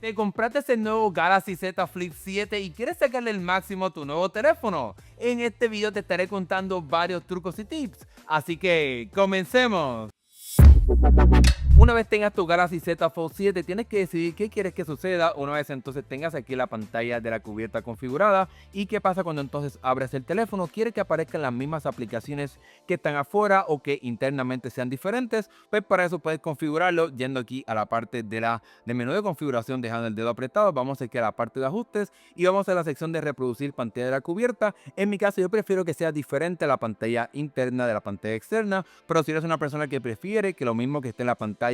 ¿Te compraste el nuevo Galaxy Z Flip 7 y quieres sacarle el máximo a tu nuevo teléfono? En este video te estaré contando varios trucos y tips, así que comencemos. Una vez tengas tu Galaxy Z Fold 7, tienes que decidir qué quieres que suceda una vez entonces tengas aquí la pantalla de la cubierta configurada y qué pasa cuando entonces abres el teléfono. ¿Quieres que aparezcan las mismas aplicaciones que están afuera o que internamente sean diferentes? Pues para eso puedes configurarlo yendo aquí a la parte del menú de configuración, dejando el dedo apretado. Vamos aquí a la parte de ajustes y vamos a la sección de reproducir pantalla de la cubierta. En mi caso yo prefiero que sea diferente a la pantalla interna de la pantalla externa, pero si eres una persona que prefiere que lo mismo que esté en la pantalla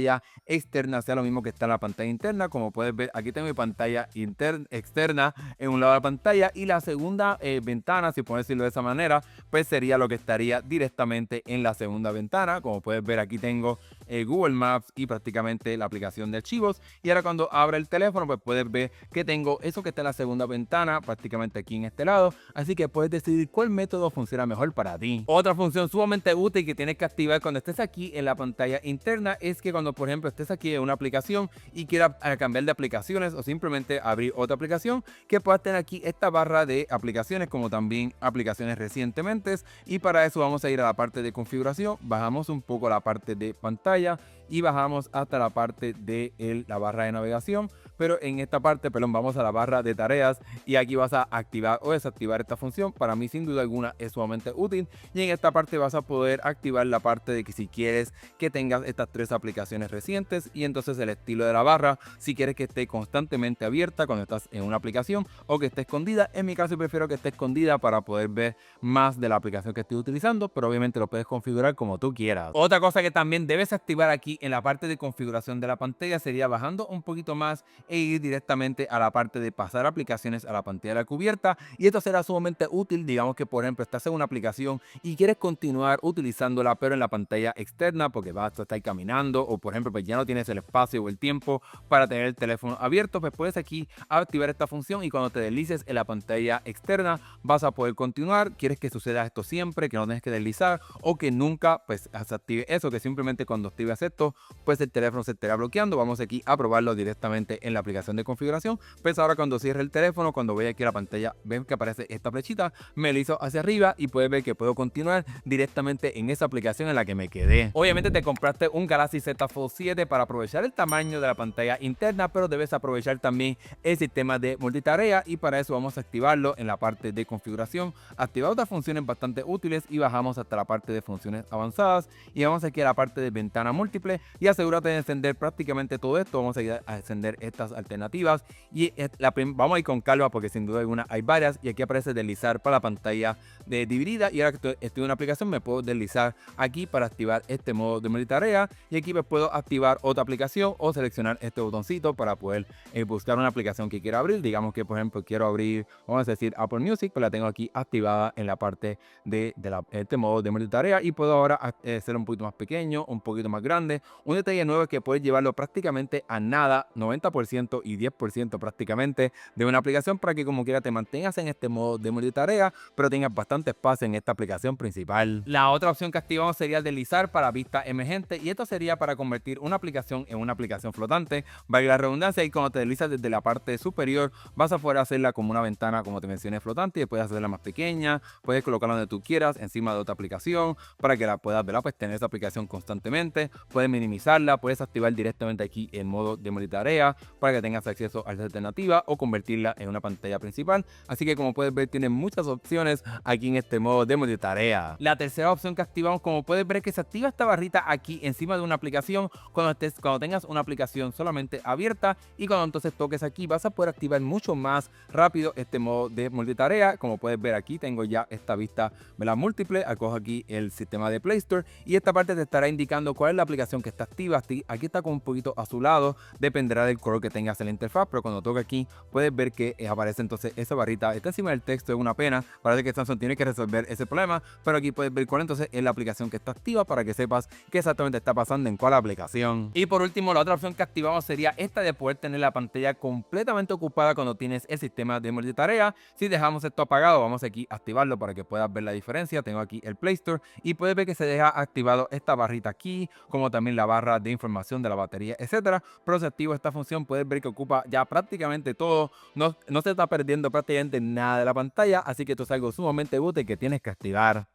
externa sea lo mismo que está en la pantalla interna, como puedes ver aquí tengo mi pantalla externa en un lado de la pantalla y la segunda ventana, si puedo decirlo de esa manera, pues sería lo que estaría directamente en la segunda ventana. Como puedes ver aquí tengo Google Maps y prácticamente la aplicación de archivos, y ahora cuando abra el teléfono pues puedes ver que tengo eso que está en la segunda ventana prácticamente aquí en este lado, así que puedes decidir cuál método funciona mejor para ti. Otra función sumamente útil que tienes que activar cuando estés aquí en la pantalla interna es que cuando por ejemplo estés aquí en una aplicación y quieras cambiar de aplicaciones o simplemente abrir otra aplicación, que puedas tener aquí esta barra de aplicaciones como también aplicaciones recientemente, y para eso vamos a ir a la parte de configuración, bajamos un poco la parte de pantalla y bajamos hasta la parte de la barra de navegación, pero en esta parte, perdón, vamos a la barra de tareas y aquí vas a activar o desactivar esta función. Para mí sin duda alguna es sumamente útil, y en esta parte vas a poder activar la parte de que si quieres que tengas estas tres aplicaciones recientes, y entonces el estilo de la barra, si quieres que esté constantemente abierta cuando estás en una aplicación o que esté escondida. En mi caso prefiero que esté escondida para poder ver más de la aplicación que estoy utilizando, pero obviamente lo puedes configurar como tú quieras. Otra cosa que también debes activar aquí en la parte de configuración de la pantalla sería bajando un poquito más e ir directamente a la parte de pasar aplicaciones a la pantalla de la cubierta, y esto será sumamente útil. Digamos que por ejemplo estás en una aplicación y quieres continuar utilizándola pero en la pantalla externa porque vas a estar caminando, o por ejemplo pues ya no tienes el espacio o el tiempo para tener el teléfono abierto, pues puedes aquí activar esta función y cuando te deslices en la pantalla externa vas a poder continuar. Quieres que suceda esto siempre, que no tienes que deslizar, o que nunca pues se active eso, que simplemente cuando actives esto pues el teléfono se estará bloqueando. Vamos aquí a probarlo directamente en la aplicación de configuración. Pues ahora cuando cierre el teléfono, cuando voy aquí a la pantalla, ven que aparece esta flechita, me deslizo hacia arriba y puedes ver que puedo continuar directamente en esa aplicación en la que me quedé. Obviamente te compraste un Galaxy Z Fold 7 para aprovechar el tamaño de la pantalla interna, pero debes aprovechar también el sistema de multitarea, y para eso vamos a activarlo en la parte de configuración. Activar otras funciones bastante útiles y bajamos hasta la parte de funciones avanzadas y vamos aquí a la parte de ventana múltiple y asegúrate de encender prácticamente todo esto. Vamos a ir a encender estas alternativas y vamos a ir con calma porque sin duda alguna hay varias, y aquí aparece deslizar para la pantalla de dividida, y ahora que estoy en una aplicación me puedo deslizar aquí para activar este modo de multitarea, y aquí pues puedo activar otra aplicación o seleccionar este botoncito para poder buscar una aplicación que quiera abrir. Digamos que por ejemplo quiero abrir, vamos a decir Apple Music, pues la tengo aquí activada en la parte de este modo de multitarea, y puedo ahora hacer un poquito más pequeño, un poquito más grande. Un detalle nuevo es que puedes llevarlo prácticamente a nada, 90% y 10% prácticamente de una aplicación, para que como quiera te mantengas en este modo de multitarea, pero tengas bastante espacio en esta aplicación principal. La otra opción que activamos sería deslizar para vista emergente, y esto sería para convertir una aplicación en una aplicación flotante, valga la redundancia, y cuando te deslizas desde la parte superior vas a poder hacerla como una ventana, como te mencioné, flotante, y puedes hacerla más pequeña, puedes colocarla donde tú quieras, encima de otra aplicación, para que la puedas ver, pues tener esa aplicación constantemente. Puedes minimizarla, puedes activar directamente aquí el modo de multitarea para que tengas acceso a esta alternativa o convertirla en una pantalla principal. Así que como puedes ver tiene muchas opciones aquí en este modo de multitarea. La tercera opción que activamos, como puedes ver, que se activa esta barrita aquí encima de una aplicación cuando tengas una aplicación solamente abierta, y cuando entonces toques aquí vas a poder activar mucho más rápido este modo de multitarea. Como puedes ver aquí tengo ya esta vista, ¿verdad?, múltiple. Acojo aquí el sistema de Play Store y esta parte te estará indicando cuál es la aplicación que está activa. Aquí está con un poquito azulado, dependerá del color que tengas en la interfaz, pero cuando toque aquí puedes ver que aparece entonces esa barrita, está encima del texto. Es una pena, parece que Samsung tiene que resolver ese problema, pero aquí puedes ver cuál entonces es la aplicación que está activa para que sepas qué exactamente está pasando en cuál aplicación. Y por último, la otra opción que activamos sería esta de poder tener la pantalla completamente ocupada cuando tienes el sistema de multitarea. Si dejamos esto apagado, vamos aquí a activarlo para que puedas ver la diferencia. Tengo aquí el Play Store y puedes ver que se deja activado esta barrita aquí, como también la barra de información de la batería, etcétera. Pero si activo esta función puedes puedes ver que ocupa ya prácticamente todo, no se está perdiendo prácticamente nada de la pantalla, así que esto es algo sumamente útil que tienes que activar.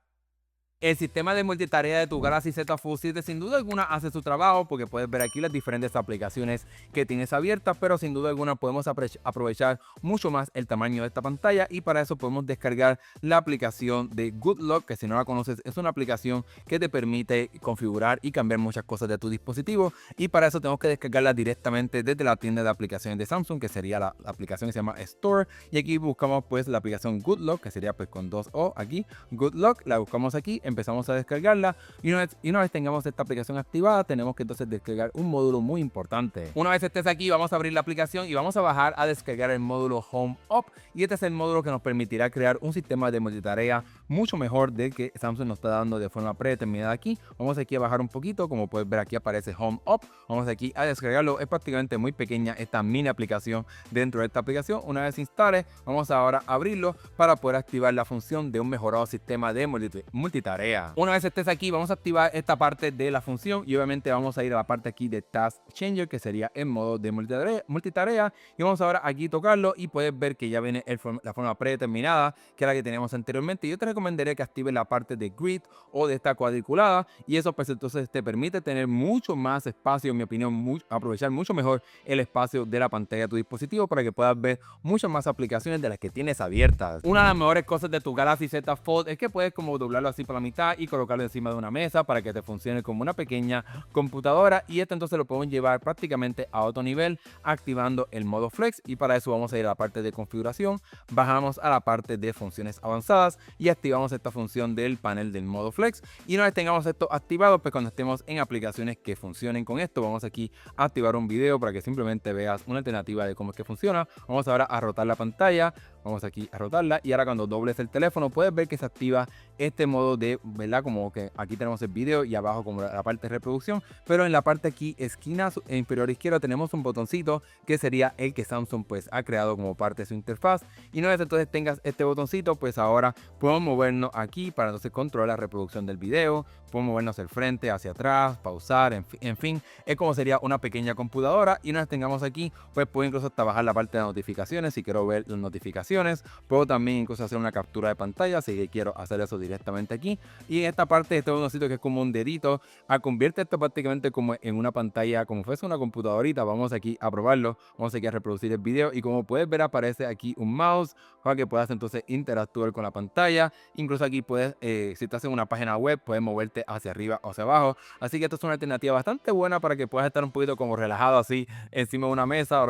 El sistema de multitarea de tu Galaxy Z Fold 7 sin duda alguna hace su trabajo porque puedes ver aquí las diferentes aplicaciones que tienes abiertas, pero sin duda alguna podemos aprovechar mucho más el tamaño de esta pantalla y para eso podemos descargar la aplicación de Good Lock, que si no la conoces es una aplicación que te permite configurar y cambiar muchas cosas de tu dispositivo y para eso tenemos que descargarla directamente desde la tienda de aplicaciones de Samsung, que sería la aplicación que se llama Store, y aquí buscamos pues la aplicación Good Lock, que sería pues con 2 O aquí, Good Lock, la buscamos aquí, empezamos a descargarla y una vez tengamos esta aplicación activada tenemos que entonces descargar un módulo muy importante. Una vez estés aquí vamos a abrir la aplicación y vamos a bajar a descargar el módulo Home Up y este es el módulo que nos permitirá crear un sistema de multitarea mucho mejor del que Samsung nos está dando de forma predeterminada aquí. Vamos aquí a bajar un poquito, como puedes ver aquí aparece Home Up, vamos aquí a descargarlo, es prácticamente muy pequeña esta mini aplicación dentro de esta aplicación. Una vez se instale vamos ahora a abrirlo para poder activar la función de un mejorado sistema de multitarea. Una vez estés aquí vamos a activar esta parte de la función y obviamente vamos a ir a la parte aquí de Task Changer, que sería en modo de multitarea y vamos ahora aquí a tocarlo y puedes ver que ya viene la forma predeterminada que era la que teníamos anteriormente. Yo te recomendaría que actives la parte de Grid o de esta cuadriculada y eso pues entonces te permite tener mucho más espacio, en mi opinión, aprovechar mucho mejor el espacio de la pantalla de tu dispositivo para que puedas ver muchas más aplicaciones de las que tienes abiertas. Una de las mejores cosas de tu Galaxy Z Fold es que puedes como doblarlo así por la mitad y colocarlo encima de una mesa para que te funcione como una pequeña computadora y esto entonces lo podemos llevar prácticamente a otro nivel activando el modo Flex y para eso vamos a ir a la parte de configuración, bajamos a la parte de funciones avanzadas y activamos esta función del panel del modo Flex y una vez tengamos esto activado pues cuando estemos en aplicaciones que funcionen con esto vamos aquí a activar un video para que simplemente veas una alternativa de cómo es que funciona. Vamos ahora a rotar la pantalla, vamos aquí a rotarla y ahora cuando dobles el teléfono puedes ver que se activa este modo de, ¿verdad? Como que aquí tenemos el video y abajo como la parte de reproducción, pero en la parte aquí esquina inferior izquierda tenemos un botoncito que sería el que Samsung pues ha creado como parte de su interfaz y una vez entonces tengas este botoncito pues ahora podemos movernos aquí para entonces controlar la reproducción del video, podemos movernos hacia el frente, hacia atrás, pausar, en fin, es como sería una pequeña computadora y una vez tengamos aquí pues puedo incluso hasta bajar la parte de notificaciones si quiero ver las notificaciones, puedo también incluso hacer una captura de pantalla si quiero hacer eso directamente aquí y en esta parte este botoncito que es como un dedito convierte esto prácticamente como en una pantalla como fuese una computadorita. Vamos aquí a probarlo, vamos aquí a reproducir el video y como puedes ver aparece aquí un mouse para que puedas entonces interactuar con la pantalla, incluso aquí puedes si estás en una página web puedes moverte hacia arriba o hacia abajo, así que esto es una alternativa bastante buena para que puedas estar un poquito como relajado así encima de una mesa,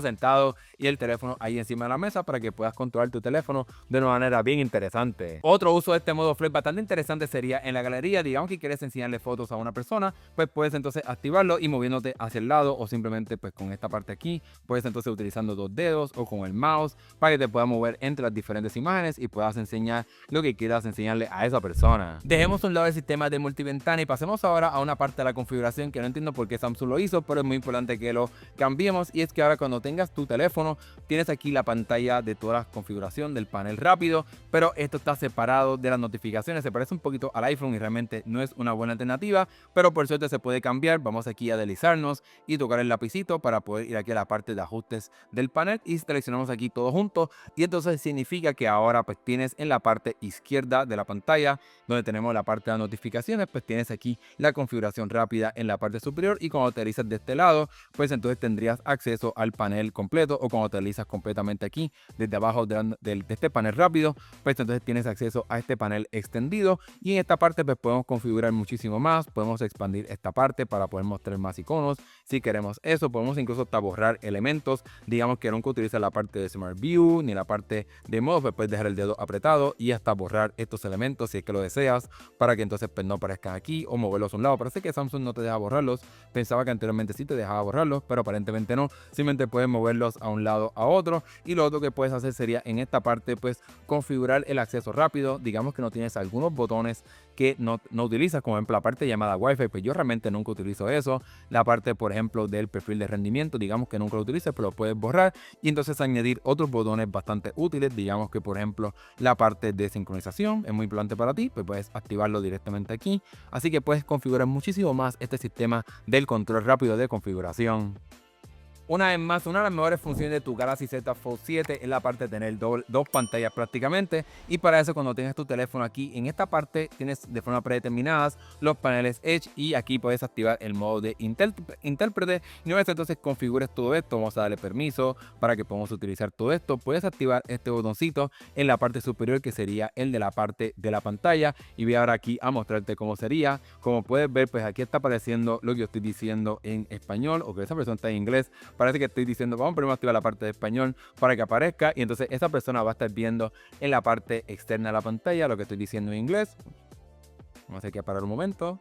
sentado y el teléfono ahí encima de la mesa para que puedas controlar tu teléfono de una manera bien interesante. Otro uso de este modo Flex bastante interesante sería en la galería, digamos que quieres enseñarle fotos a una persona, pues puedes entonces activarlo y moviéndote hacia el lado o simplemente pues con esta parte aquí, puedes entonces utilizando 2 dedos o con el mouse para que te puedas mover entre las diferentes imágenes y puedas enseñar lo que quieras enseñarle a esa persona. Dejemos a un lado el sistema de multiventana y pasemos ahora a una parte de la configuración que no entiendo por qué Samsung lo hizo, pero es muy importante que lo cambiemos y es que ahora cuando tengas tu teléfono tienes aquí la pantalla de toda la configuración del panel rápido, pero esto está separado de las notificaciones, se parece un poquito al iPhone y realmente no es una buena alternativa, pero por suerte se puede cambiar. Vamos aquí a deslizarnos y tocar el lapicito para poder ir aquí a la parte de ajustes del panel y seleccionamos aquí todo junto y entonces significa que ahora pues tienes en la parte izquierda de la pantalla donde tenemos la parte de las notificaciones, pues tienes aquí la configuración rápida en la parte superior y cuando te deslizas de este lado pues entonces tendrías acceso al panel completo o cuando te deslizas completamente aquí desde abajo de este panel rápido pues entonces tienes acceso a este panel extendido y en esta parte pues podemos configurar muchísimo más, podemos expandir esta parte para poder mostrar más iconos si queremos eso, podemos incluso hasta borrar elementos, digamos que nunca utiliza la parte de Smart View ni la parte de modo, pues puedes dejar el dedo apretado y hasta borrar estos elementos si es que lo deseas para que entonces pues no aparezcan aquí o moverlos a un lado. Parece que Samsung no te deja borrarlos, pensaba que anteriormente sí te dejaba borrarlos, pero aparentemente no, simplemente puedes moverlos a un lado a otro y lo otro que puedes hacer sería en esta parte pues configurar el acceso rápido, digamos que no tienes algunos botones que no utilizas, como ejemplo la parte llamada Wi-Fi, pues yo realmente nunca utilizo eso, la parte por ejemplo del perfil de rendimiento, digamos que nunca lo utilices, pero lo puedes borrar y entonces añadir otros botones bastante útiles, digamos que por ejemplo la parte de sincronización es muy importante para ti, pues puedes activarlo directamente aquí, así que puedes configurar muchísimo más este sistema del control rápido de configuración. Una vez más, una de las mejores funciones de tu Galaxy Z Fold 7 es la parte de tener dos pantallas prácticamente, y para eso cuando tienes tu teléfono aquí en esta parte tienes de forma predeterminadas los paneles Edge, y aquí puedes activar el modo de intérprete. Y una vez entonces configures todo esto, vamos a darle permiso para que podamos utilizar todo esto. Puedes activar este botoncito en la parte superior, que sería el de la parte de la pantalla, y voy ahora aquí a mostrarte cómo sería. Como puedes ver, pues aquí está apareciendo lo que yo estoy diciendo en español, o que esa persona está en inglés. Parece que estoy diciendo, vamos primero a activar la parte de español para que aparezca, y entonces esa persona va a estar viendo en la parte externa de la pantalla lo que estoy diciendo en inglés. Vamos aquí a parar un momento.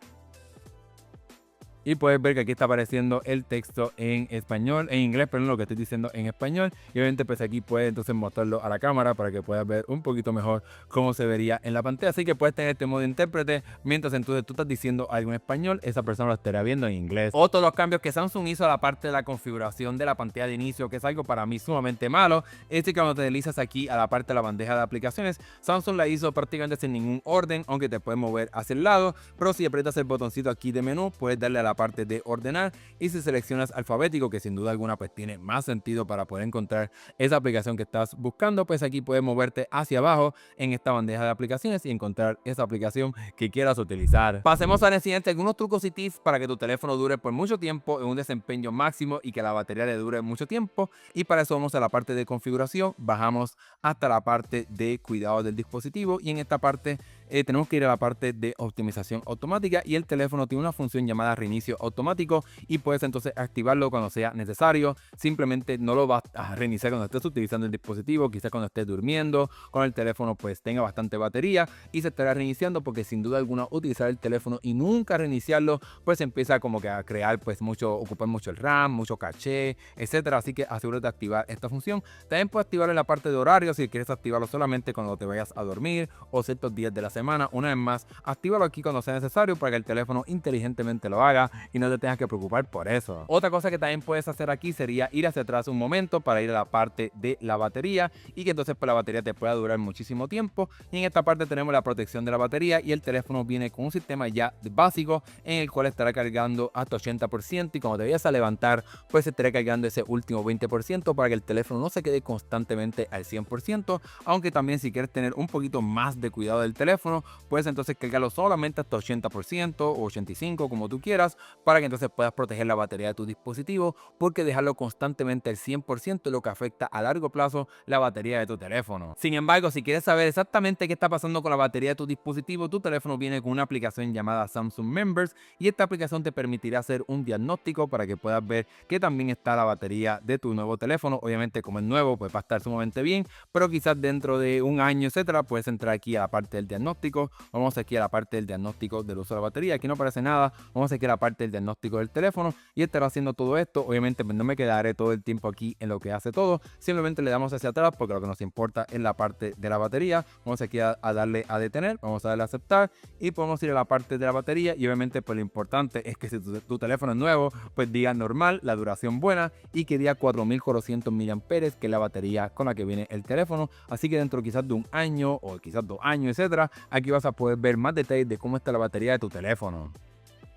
Y puedes ver que aquí está apareciendo el texto en español, en inglés, pero lo que estoy diciendo en español. Y obviamente pues aquí puedes entonces mostrarlo a la cámara para que puedas ver un poquito mejor cómo se vería en la pantalla. Así que puedes tener este modo de intérprete, mientras entonces tú estás diciendo algo en español, esa persona lo estará viendo en inglés. Otro de los cambios que Samsung hizo a la parte de la configuración de la pantalla de inicio, que es algo para mí sumamente malo, es que cuando te deslizas aquí a la parte de la bandeja de aplicaciones, Samsung la hizo prácticamente sin ningún orden, aunque te puedes mover hacia el lado. Pero si aprietas el botoncito aquí de menú, puedes darle a la parte de ordenar, y si seleccionas alfabético, que sin duda alguna pues tiene más sentido para poder encontrar esa aplicación que estás buscando, pues aquí puedes moverte hacia abajo en esta bandeja de aplicaciones y encontrar esa aplicación que quieras utilizar. Pasemos al siguiente, algunos trucos y tips para que tu teléfono dure por mucho tiempo en un desempeño máximo y que la batería le dure mucho tiempo. Y para eso vamos a la parte de configuración, bajamos hasta la parte de cuidado del dispositivo, y en esta parte tenemos que ir a la parte de optimización automática, y el teléfono tiene una función llamada reinicio automático, y puedes entonces activarlo cuando sea necesario. Simplemente no lo vas a reiniciar cuando estés utilizando el dispositivo, quizás cuando estés durmiendo, cuando el teléfono pues tenga bastante batería, y se estará reiniciando, porque sin duda alguna utilizar el teléfono y nunca reiniciarlo pues empieza como que a crear pues ocupar mucho el RAM, mucho caché, etcétera. Así que asegúrate de activar esta función. También puedes activarlo en la parte de horario si quieres activarlo solamente cuando te vayas a dormir o ciertos días de la semana. Una vez más, actívalo aquí cuando sea necesario para que el teléfono inteligentemente lo haga y no te tengas que preocupar por eso. Otra cosa que también puedes hacer aquí sería ir hacia atrás un momento para ir a la parte de la batería, y que entonces pues la batería te pueda durar muchísimo tiempo. Y en esta parte tenemos la protección de la batería, y el teléfono viene con un sistema ya básico en el cual estará cargando hasta 80%, y cuando te vayas a levantar pues estará cargando ese último 20% para que el teléfono no se quede constantemente al 100%. Aunque también si quieres tener un poquito más de cuidado del teléfono, puedes entonces cargarlo solamente hasta 80% o 85%, como tú quieras, para que entonces puedas proteger la batería de tu dispositivo, porque dejarlo constantemente al 100% es lo que afecta a largo plazo la batería de tu teléfono. Sin embargo, si quieres saber exactamente qué está pasando con la batería de tu dispositivo, tu teléfono viene con una aplicación llamada Samsung Members, y esta aplicación te permitirá hacer un diagnóstico para que puedas ver que también está la batería de tu nuevo teléfono. Obviamente como es nuevo pues va a estar sumamente bien, pero quizás dentro de un año, etcétera, puedes entrar aquí a la parte del diagnóstico. Vamos aquí a la parte del diagnóstico del uso de la batería. Aquí no aparece nada. Vamos aquí a la parte del diagnóstico del teléfono, y estará haciendo todo esto. Obviamente pues no me quedaré todo el tiempo aquí en lo que hace todo, simplemente le damos hacia atrás porque lo que nos importa es la parte de la batería. Vamos aquí a darle a detener, vamos a darle a aceptar, y podemos ir a la parte de la batería. Y obviamente pues lo importante es que si tu teléfono es nuevo, pues diga normal, la duración buena, y que diga 4400 mAh, que es la batería con la que viene el teléfono. Así que dentro quizás de un año o quizás 2 años, etcétera, aquí vas a poder ver más detalles de cómo está la batería de tu teléfono.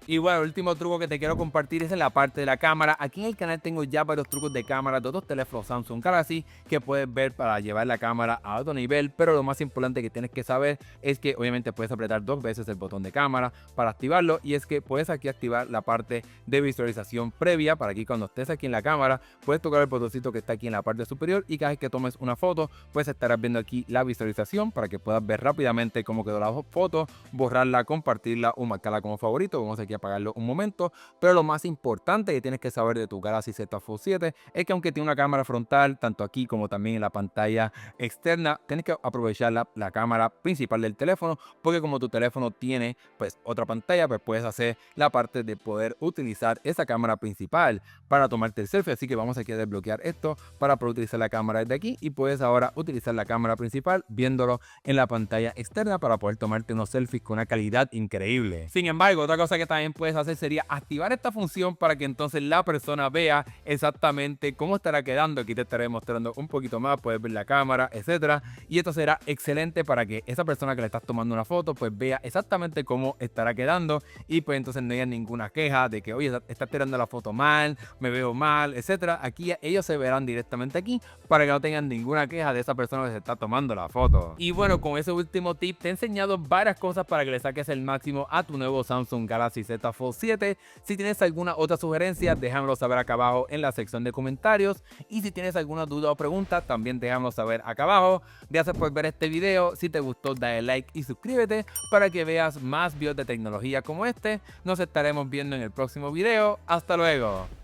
Y bueno, el último truco que te quiero compartir es en la parte de la cámara. Aquí en el canal tengo ya varios trucos de cámara de otros teléfonos Samsung Galaxy que puedes ver para llevar la cámara a otro nivel, pero lo más importante que tienes que saber es que obviamente puedes apretar 2 veces el botón de cámara para activarlo, y es que puedes aquí activar la parte de visualización previa para que cuando estés aquí en la cámara puedes tocar el botoncito que está aquí en la parte superior, y cada vez que tomes una foto pues estarás viendo aquí la visualización para que puedas ver rápidamente cómo quedó la foto, borrarla, compartirla o marcarla como favorito. Vamos aquí a apagarlo un momento. Pero lo más importante que tienes que saber de tu Galaxy Z Fold 7 es que aunque tiene una cámara frontal tanto aquí como también en la pantalla externa, tienes que aprovechar la cámara principal del teléfono, porque como tu teléfono tiene pues otra pantalla, pues puedes hacer la parte de poder utilizar esa cámara principal para tomarte el selfie. Así que vamos aquí a desbloquear esto para poder utilizar la cámara desde aquí, y puedes ahora utilizar la cámara principal viéndolo en la pantalla externa para poder tomarte unos selfies con una calidad increíble. Sin embargo, otra cosa que también también puedes hacer sería activar esta función para que entonces la persona vea exactamente cómo estará quedando. Aquí te estaré mostrando un poquito más, puedes ver la cámara, etcétera. Y esto será excelente para que esa persona que le estás tomando una foto pues vea exactamente cómo estará quedando y pues entonces no haya ninguna queja de que oye, está tirando la foto mal, me veo mal, etcétera. Aquí ellos se verán directamente aquí para que no tengan ninguna queja de esa persona que se está tomando la foto. Y bueno, con ese último tip te he enseñado varias cosas para que le saques el máximo a tu nuevo Samsung Galaxy Z Fold 7. Si tienes alguna otra sugerencia, déjamelo saber acá abajo en la sección de comentarios. Y si tienes alguna duda o pregunta, también déjamelo saber acá abajo. Gracias por ver este video. Si te gustó, dale like y suscríbete para que veas más videos de tecnología como este. Nos estaremos viendo en el próximo video. Hasta luego.